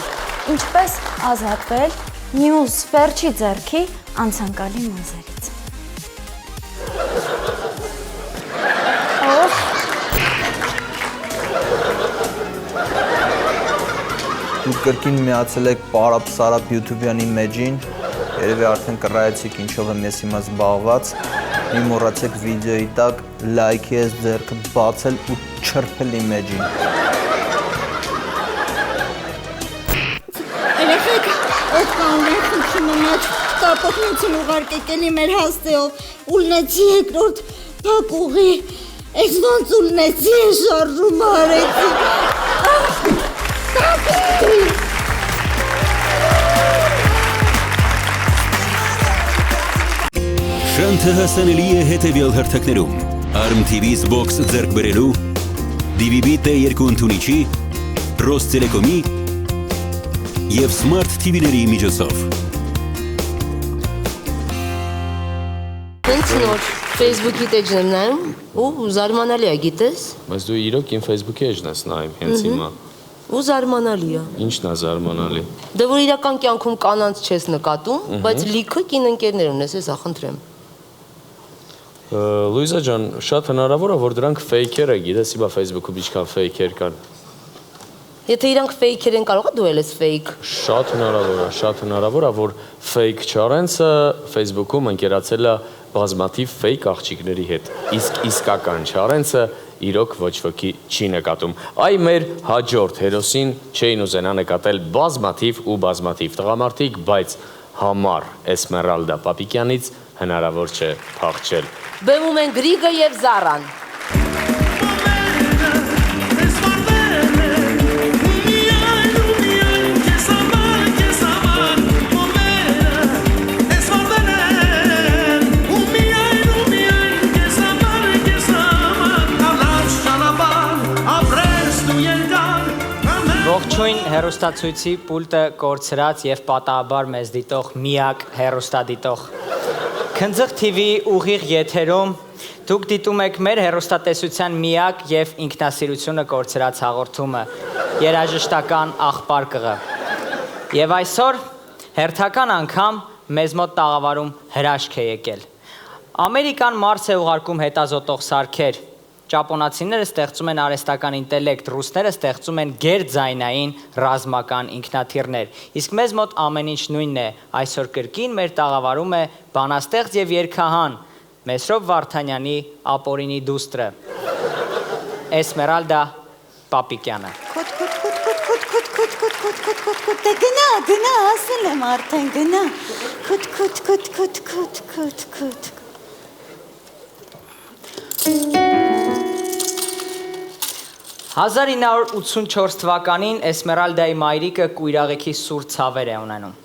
Speaker 11: ինչպես ազատվել մյուս վերջի ձեռքի անցանկալի մազերից։
Speaker 10: Դուք կրկին միացել եք Պարապ Սարապ YouTube-յանի մեջին, երևի արդեն կռայեցիք ինչով եմ ես հիմա զբաղված, մի մոռացեք վիդեոյի տակ լայքի ես ձեռքը բացել ու չրփել իմ մեջին։
Speaker 16: Երեխեք, ով կան ունեն խնդրում եմ աչ կապոտնություն ուղարկեք էլի մեր հաստեով, ուլնեցի երկրորդ փակուղի, ես ոնց ուլնեցի է շարժում արեցի,
Speaker 1: Շանթը հասանելի է հետևյալ հարթակներում. Arm TV-ից Box ձեռք բերելու, DVB T2 ընդունիչի, Ռոստելեկոմի և Smart TV-ների միջոցով։
Speaker 6: Հենց նոր Facebook-ի էջն եմ նայում ու զարմանալի է, գիտես։
Speaker 7: Բայց դու իրոք իմ Facebook-ի էջն ես նայում հենց հիմա։
Speaker 6: Ու զարմանալի է։
Speaker 7: Ինչն է զարմանալի։
Speaker 6: Դե որ իրական կյանքում կանանց չես նկատում, բայց լիքը կին ընկերներ ունես, հեսա խնդրեմ։
Speaker 7: Լուիզա ջան, շատ հնարավոր է, որ դրանք ֆեյքեր է, գիտես, իբա Facebook-ում ինչքան ֆեյքեր կան։
Speaker 6: Եթե իրանք ֆեյքեր են, կարող է դու ես ֆեյք։
Speaker 7: Շատ հնարավոր է, որ ֆեյք Չարենցը Facebook-ում ընկերացել է բազմաթիվ ֆեյք աղջիկների հետ։ Իսկ իսկական Չարենցը իրոք ոչ ոքի չի նկատում։ Այ մեր հաջորդ հերոսին չէին ուզենա նկատել բազմաթիվ տղամարդիկ, բայց համառ Էսմերալդա Պապիկյանից հնարավոր չէ փախչել։
Speaker 6: Բեմում են Գրիգը և Զարան։
Speaker 14: հեռուստացույցի պուլտը կորցրած եւ պատահաբար մեզ դիտող միակ հեռուստադիտող։ Քնձղ TV ուղիղ եթերում դուք դիտում եք մեր հեռուստատեսության միակ եւ ինքնասիրությունը կորցրած հաղորդումը՝ երաժշտական աղպարկղը։ Եվ այսօր հերթական անգամ մեզ մոտ տաղավարում հրաշք է եկել։ Ամերիկան Մարս է ուղարկում հետազոտող սարքեր, ճապոնացիները ստեղծում են արհեստական ինտելեկտ, ռուսները ստեղծում են գերձայնային ռազմական ինքնաթիռներ, իսկ մեզ մոտ ամեն ինչ նույնն է, այսօր կրկին մեր տաղավարում է բանաստեղծ եւ երգահան Մեսրոպ Վարդանյանի ապօրինի դուստրը Էսմերալդա Պապիկյանը։
Speaker 16: Գնա, ասել եմ արդեն, գնա։ Քուտ։
Speaker 14: 1984 թվականին Էսմերալդայի մայրիկը կույրաղեքի սուր ցավեր է ունենում։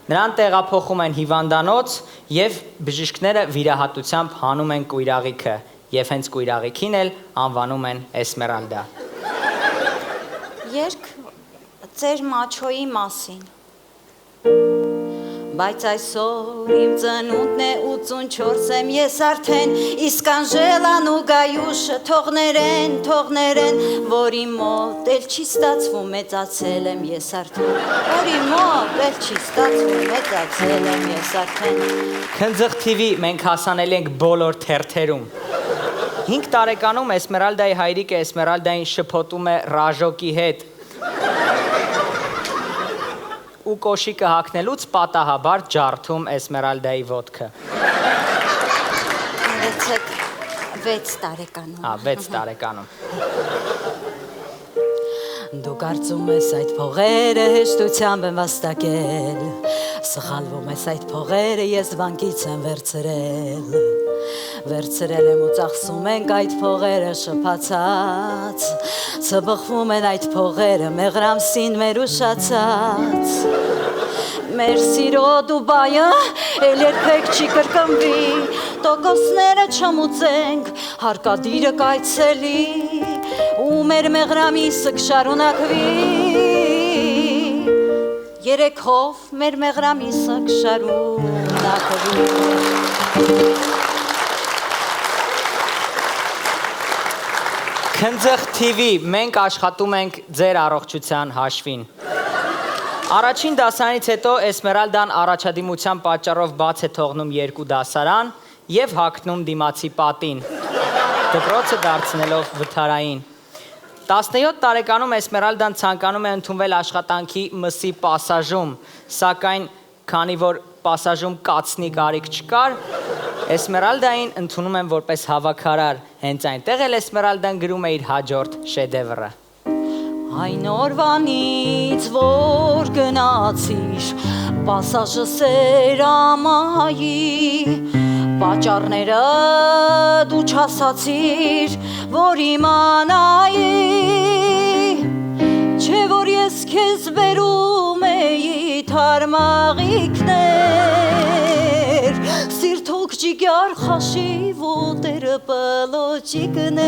Speaker 14: Նրան տեղափոխում են հիվանդանոց եւ բժիշկները վիրահատությամբ հանում են կույրաղիքը եւ հենց կույրաղիքին էլ անվանում են Էսմերալդա։
Speaker 16: Երկ ծեր մաչոյի մասին։ Բայց այսօր իմ ծնունդն է 84 եմ ես արդեն, իսկ Անժելան ու Գայուշը թողներեն, որի մոտ էլ չի ստացվում մեծացել եմ ես արդեն, որի մոտ էլ չի ստացվում մեծացել եմ ես արդեն։
Speaker 14: Քնձղ TV մենք հասանել ենք բոլոր թերթերում։ 5 տարեկանում Էսմերալդայի հայրիկը Էսմերալդային շփոթում է ռաժոկի հետ։ Ու կոշիկը հագնելուց պատահաբար ջարդում Էսմերալդայի ոտքը։
Speaker 16: Ներեցեք 6 տարեկանում։
Speaker 14: 6 տարեկանում։
Speaker 16: Դու կարծում ես այդ փողերը հեշտությամբ եմ վաստակել, սխալվում ես այդ փողերը ես վանկից եմ վերցրել եմ ու ծախսում ենք այդ փողերը շփացած, ծբխվում են այդ փողերը մեղրամսին մեր ուշացած, մեր սիրո Դուբայը էլ երբեք չի կրկնվի, տոկոսները չմուծենք, հարկադիրը կայցելի, ու մեր մեղրամիսը կշարունակվի, երեքով մեր մեղրամիսը կշարունակվի։
Speaker 14: Քնձղ TV, մենք աշխատում ենք ձեր առողջության հաշվին։ Առաջին դասարանից հետո Էսմերալդան առաջադիմության պատճառով բաց է թողնում 2 դասարան եւ հագնում դիմացի պատին, դպրոցը դարձնելով վթարային։ 17 տարեկանում Էսմերալդան ցանկանում է ընդունվել աշխատանքի մսի պասաժում, սակայն քանի որ պասաժում կացնի կարիք չկար, Էսմերալդային ընդունում են որպես հավաքարար, հենց այնտեղ էլ Էսմերալդան գրում է իր հաջորդ շեդևրը։
Speaker 16: Այն օրվանից որ գնացիր, պասաժը սերամայի, պատճառները դու չասացիր, որ իմանայի, չէ որ ես քեզ բերում էի թարմաղիկներ, սիրտոք ջիգար խաշի ոտերը պլոճիկներ։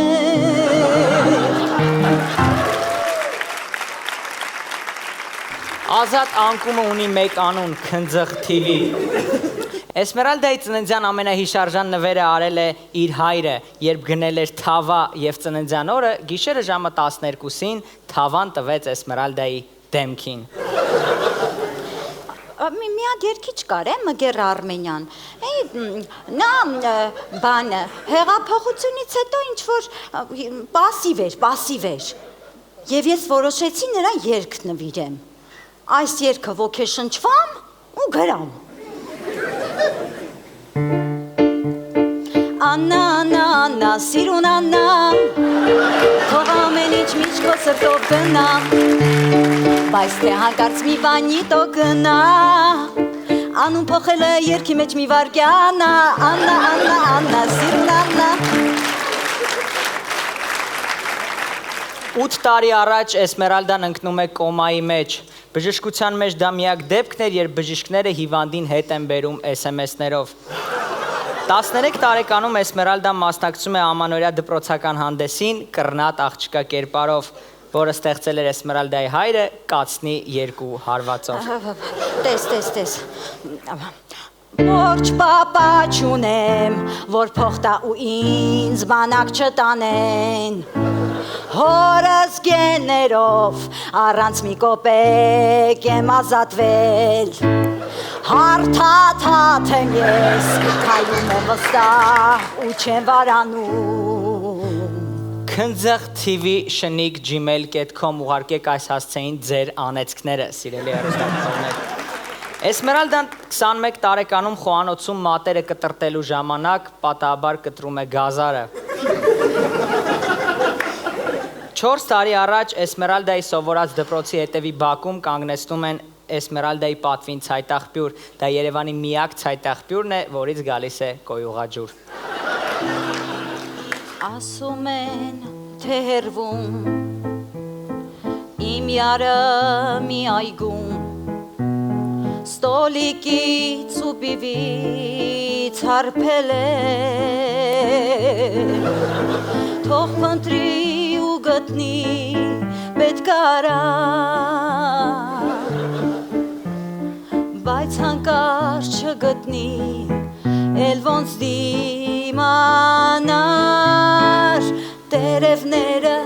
Speaker 14: Ազատ անկումը ունի մեկ անուն՝ Քնձղ TV։ Էսմերալդայի ծննդյան ամենահիշարժան նվերը արել է իր հայրը, երբ գնել էր թավա եւ ծննդյան օրը գիշերը ժամը 12-ին թավան տվեց Էսմերալդայի դեմքին։
Speaker 16: Մի հատ երկիչ կար է Մգեր Արմենյան, նա բանը հեղափոխությունից հետո ինչ-որ պասիվ էր, և ես որոշեցի նրա երգ նվիրեմ, այս երգը ոգեշնչվամ ու գրամ։ Աննա, սիրուն աննա, թող ամեն ինչ միջքո սրտով գնա, բայց թե հանկարծ մի բանի տո գնա, անուն փոխել է երգի մեջ մի վարգյանա, Աննա, սիրուն աննա։
Speaker 14: 8 տարի առաջ Էսմերալդան ընկնում է կոմայի մեջ։ Բժշկության մեջ դա միակ դեպքն էր, երբ բժիշկները հիվանդին հետ են բերում SMS-ներով։ 13 տարեկանում Էսմերալդան մասնակցում է ամանորյա դպրոցական հանդեսին կռնատ աղջկա կերպարով։ որը ստեղծել էր Էսմերալդայի հայրը, կացնի 2 հարվածով։
Speaker 4: Տես։ Որջ պապա չունեմ, որ փոխտա ու ինձ բանակ չտանեն։ Հորս գեներով առանց մի կոպեկ եմ ազատվել։ Հարթաթաթ եմ ես, քայլում եմ վստահ ու չեմ վարանում։
Speaker 14: Քնձեղ TV shnik@gmail.com ուղարկեք այս հասցեին ձեր անեծքները, սիրելի հեռուստադիտողներ։ Էսմերալդան 21 տարեկանում խոհանոցում մատերը կտրտելու ժամանակ պատահաբար կտրում է գազարը։ 4 տարի առաջ Էսմերալդայի սովորած դպրոցի հետևի բակում կանգնեցնում են Էսմերալդայի պատվին ցայտաղբյուր, դա Երևանի միակ ցայտաղբյուրն է, որից գալիս է կոյուղաջուր։
Speaker 4: Ասում են, թե հերվում իմ յարը մի այգում Ստոլիկից ու բիվից հարբել է Թող փնտրի ու գտնի պետք արա Բայց հանկարծ չգտնի էլ ոնց դիմանար Տերևները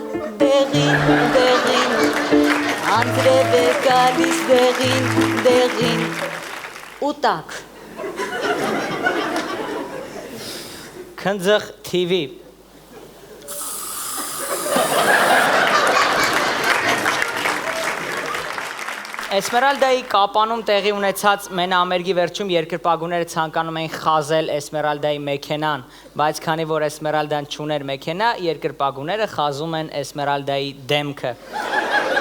Speaker 4: դեղին Անդրև է գալիս դեղին ու տակ
Speaker 14: Քնձեղ TV Էսմերալդայի կապանում տեղի ունեցած մենամերգի վերջում երկրպագուները ցանկանում էին խազել Էսմերալդայի մեքենան, բայց քանի որ Էսմերալդան չուներ մեքենա, երկրպագուները խազում են Էսմերալդայի դեմքը։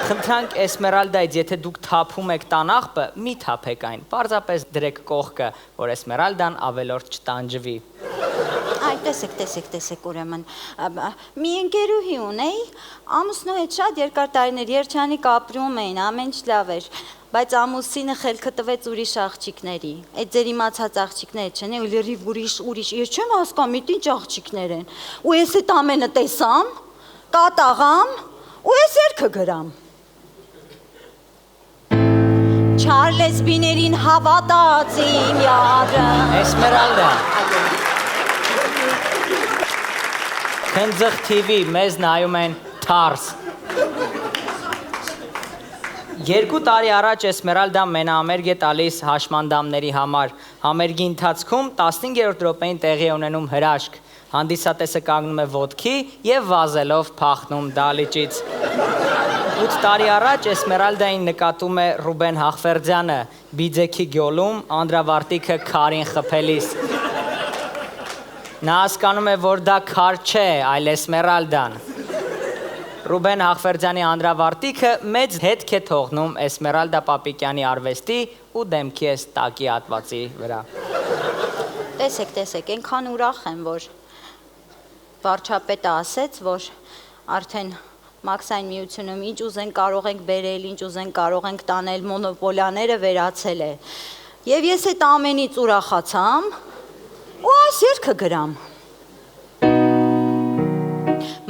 Speaker 14: Խնդրանք Էսմերալդայից, եթե դուք թափում եք տանախպը, մի թափեք այն, պարզապես դրեք կողքը, որ Էսմերալդան ավելորդ չտանջվի։
Speaker 4: Այ տեսեք ուրեմն, մի ընկերուհի ունեի, ամուսնու հետ շատ երկար տարիներ երջանիկ ապրում էին, ամեն ինչ լավ էր, բայց ամուսինը խելքը տվեց ուրիշ աղջիկների, այդ ձեր իմացած աղջիկները չեն, ու լրիվ ուրիշ, ես չեմ հասկանում, ինչ աղջիկներ են, ու ես այդ ամենը տեսամ, կատաղամ, ու ես երգը գրամ։ Չար լեսբիներին հավատաց իմ յարը
Speaker 14: Էսմերալդա Քնձեղ TV մեզ նայում են թարս 2 տարի առաջ Էսմերալդան մենամերգ է տալիս հաշմանդամների համար Համերգի ընթացքում 15-րդ րոպեին տեղի է ունենում հրաշք Հանդիսատեսը կանգնում է ոտքի և վազելով փախնում դահլիճից 8 տարի առաջ Էսմերալդային նկատում է Ռուբեն Հախվերդյանը Բիձեքի գյոլում անդրավարտիքը քարին խփելիս Նա հասկանում է, որ դա քար չէ, այլ Էսմերալդան Ռուբեն Հախվերդյանի անդրավարտիքը մեծ հետք է թողնում Էսմերալդա Պապիկյանի արվեստի ու դեմքի է տակի հատվածի վրա
Speaker 4: Տեսեք, ենքան ուրախ եմ, որ վարչապետը ասեց, որ արդեն Մաքսային միությունում ինչ ուզեն կարող ենք բերել, ինչ ուզեն կարող ենք տանել, մոնոպոլիաները վերացել է։ Եվ ես այդ ամենից ուրախացամ ու այս երգը գրամ։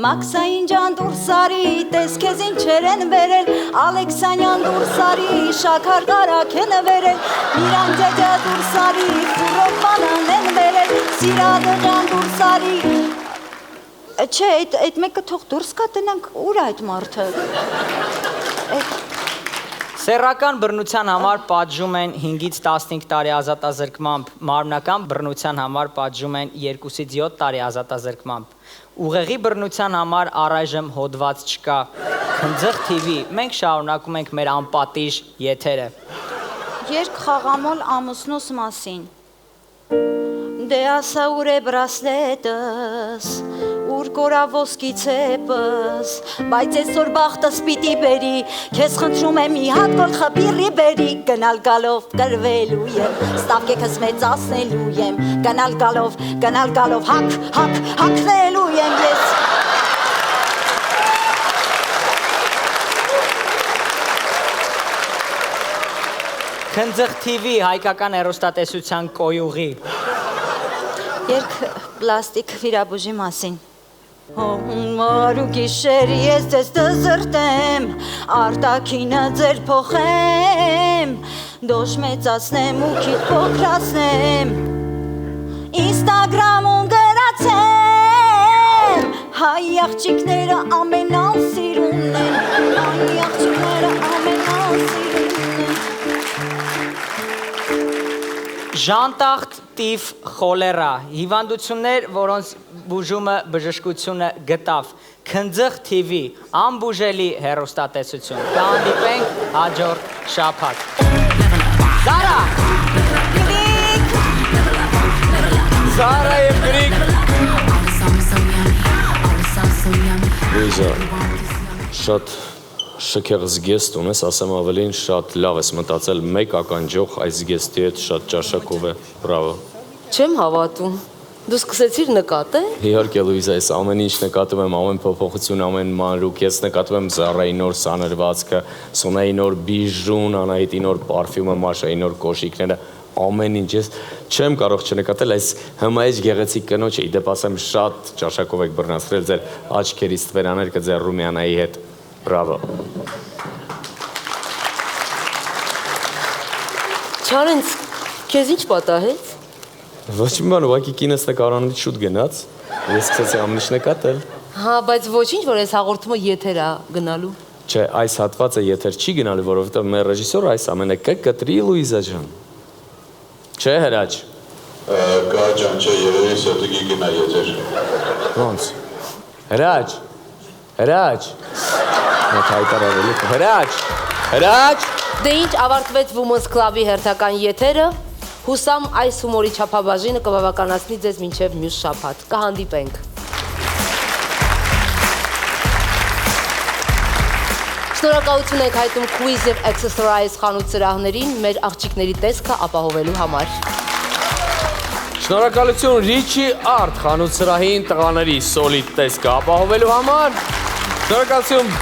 Speaker 4: Մաքսային ջան դուրսարի, տես քեզ ինչեր են բերել, Ալեքսանյան դուրսարի, շաքար կարակ են բերել, Միրան ջաջա դուրսարի, ֆուրով բանան են բերել, Սիրադղյան դուրսարի, Չէ, այդ մեկը թող դուրս կա տնանք, ուր այդ մարդը։
Speaker 14: Սեռական բռնության համար պատժում են 5-ից 15 տարի ազատազրկմամբ, մարմնական բռնության համար պատժում են 2-ից 7 տարի ազատազրկմամբ։ Ուղեղի բռնության համար առայժմ հոդված չկա։ Քնձեղ TV, մենք շարունակում ենք մեր անպատիժ եթերը։
Speaker 4: Երգ խաղամոլ ամուսնուս մասին։ Դե ասա ուր է բրասլետս, ուր կորավոսկի ցեպս, բայց այսօր բախտս պիտի բերի, քեզ խնդրում եմ մի հատ գլխը բիրի բերի, գնալ գալով կրվելու եմ, ստավկեքս մեծացնելու եմ, գնալ գալով հակնելու եմ ես։
Speaker 14: Քնձեղ TV հայկական հեռուստատեսության կոյուղի։
Speaker 4: Երգ պլաստիկ վիրաբուժի մասին։
Speaker 16: Մարու գիշեր ես ձեզ դզրտեմ, արտաքինը ձեր փոխեմ, դոշ մեծացնեմ ու քիչ փոքրացնեմ, Instagram-ում գրացեմ, հայ աղջիկները ամենասիրունն են, հայ աղջիկները ամենասիրունն են։
Speaker 10: Ժանտախտ տիվ խոլերա, հիվանդություններ, որոնց բուժումը բժշկությունը գտավ, քնձղ TV, անբուժելի հեռուստատեսություն, կհանդիպենք հաջորդ շաբաթ։ Զարա!
Speaker 7: Զարա և Գրիգ։ Լույզա, շատ շքեղ զգեստ ունես, ասեմ ավելին շատ լավ ես մտածել, մեկ ականջող այս զգեստի հետ շատ ճաշակով է, բրավո։
Speaker 6: Չեմ հավատում, դու սկսեցիր նկատել։
Speaker 7: Իհարկե Լույզա, ես ամեն ինչ նկատում եմ, ամեն փոփոխություն, ամեն մանրուք, ես նկատում եմ Զարայի նոր սանրվածքը, Սոնայի նոր բիժուն, Անահիտի նոր պարֆյումը, Մաշայի նոր կոշիկները, ամեն ինչ, ես չեմ կարող չնկատել այս հմայիչ գեղեցիկ կնոջը, իդեպ ասեմ շատ ճաշակով եք բռնացրել ձեր աչքերից տվերաներ կձեր Ռումյանայի հետ, բրավո։
Speaker 6: Չարենց, քեզ ինչ պատահեց։
Speaker 7: Ոչ մի բան, ուղղակի կինս նկարանից շուտ գնաց, ես սկսեցի ամեն ինչ նկատել։
Speaker 6: Հա, բայց ոչինչ, որ այս հաղորդումը եթեր է գնալու։
Speaker 7: Չէ, այս հատվածը եթեր չի գնալու, որովհետև մեր ռեժիսորը այս ամենը կկտրի Լուիզա ջան։ Չէ, Հրաչ։
Speaker 17: Կա ջան, չէ, երևի սեպտիկի գնա եթեր։
Speaker 7: Ոնց։ Հրաչ։ Հրաչ։ Մոտ հայտարարելի։ Հրաչ։ Հրաչ։
Speaker 6: Դե ինչ ավարտվեց Women's Club-ի հերթական եթերը, հուսամ այս հումորի չափաբաժինը կբավականացնի ձեզ մինչև մյուս շաբաթ։ Կհանդիպենք։ Շնորհակալություն ենք հայտնում Quiz և Accessorize խանութ սրահներին մեր աղջիկների տեսքը ապահովելու համար։
Speaker 7: Շնորհակալություն Richie Art խանութ սրահին տղաների սոլիդ տեսքը ապահովելու համար։ Շնորհակալություն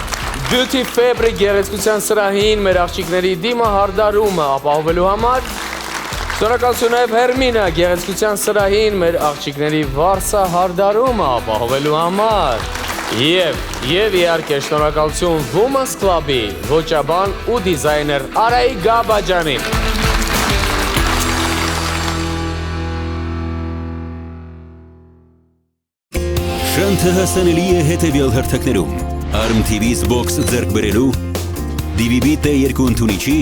Speaker 7: Beauty Fabric գեղեցկության սրահին մեր աղջիկների դիմահարդարումը ապահովելու համար։ Շնորհակալություն նաև Hermina գեղեցկության սրահին մեր աղջիկների վարսահարդարումը ապահովելու համար։ Եվ իհարկե շնորհակալություն Women's Club-ի ոճաբան ու դիզայներ Արայի Գաբաջանին։
Speaker 1: Շանթը հասանելի է հետևյալ հարթակներում. Arm TV-ից Box ձեռք բերելու, DVB T2 ընդունիչի,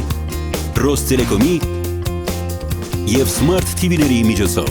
Speaker 1: Ռոս Տելեկոմի և Smart TV-ների միջոցով։